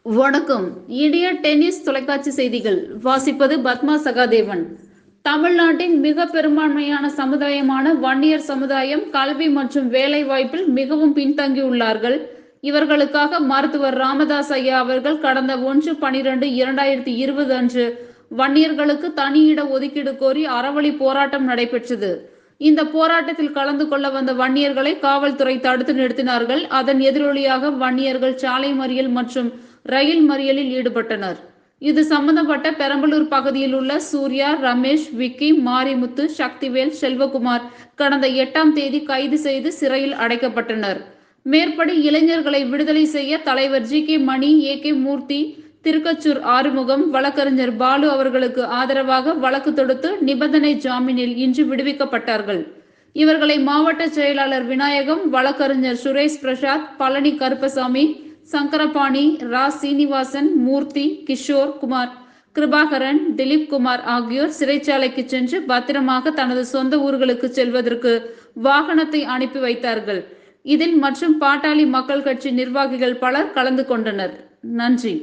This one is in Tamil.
வணக்கம். இந்திய டென்னிஸ் தொலைக்காட்சி செய்திகள் வாசிப்பது பத்மா சகாதேவன். தமிழ்நாட்டின் மிக பெரும்பான்மையான சமுதாயமான வன்னியர் சமுதாயம் கல்வி மற்றும் வேலை வாய்ப்பில் மிகவும் பின்தங்கியுள்ளார்கள். இவர்களுக்காக மருத்துவர் ராமதாஸ் ஐயா அவர்கள் கடந்த 1/12/2020 அன்று வன்னியர்களுக்கு தனி இட ஒதுக்கீடு கோரி அறவழி போராட்டம் நடைபெற்றது. இந்த போராட்டத்தில் கலந்து கொள்ள வந்த வன்னியர்களை காவல்துறை தடுத்து நிறுத்தினார்கள். அதன் எதிரொலியாக வன்னியர்கள் சாலை மறியல் மற்றும் ரயில் மறியலில் ஈடுபட்டனர். இது சம்பந்தப்பட்ட பெரம்பலூர் பகுதியில் உள்ள சூர்யா, ரமேஷ், விக்கி, மாரிமுத்து, சக்திவேல், செல்வகுமார் கடந்த 8ஆம் தேதி கைது செய்து சிறையில் அடைக்கப்பட்டனர். மேற்படி இளைஞர்களை விடுதலை செய்ய தலைவர் ஜி.கே. மணி, ஏ.கே. மூர்த்தி, திருக்கச்சூர் ஆறுமுகம், வழக்கறிஞர் பாலு அவர்களுக்கு ஆதரவாக வழக்கு தொடுத்து நிபந்தனை ஜாமீனில் இன்று விடுவிக்கப்பட்டார்கள். இவர்களை மாவட்ட செயலாளர் விநாயகம், வழக்கறிஞர் சுரேஷ் பிரசாத், பழனி கருப்பசாமி, சங்கரபாணி, ரா. சீனிவாசன், மூர்த்தி, கிஷோர் குமார், கிருபாகரன், திலீப் குமார் ஆகியோர் சிறைச்சாலைக்கு சென்று பத்திரமாக தனது சொந்த ஊர்களுக்கு செல்வதற்கு வாகனத்தை அனுப்பி வைத்தார்கள். இதில் மற்றும் பாட்டாளி மக்கள் கட்சி நிர்வாகிகள் பலர் கலந்து கொண்டனர். நன்றி.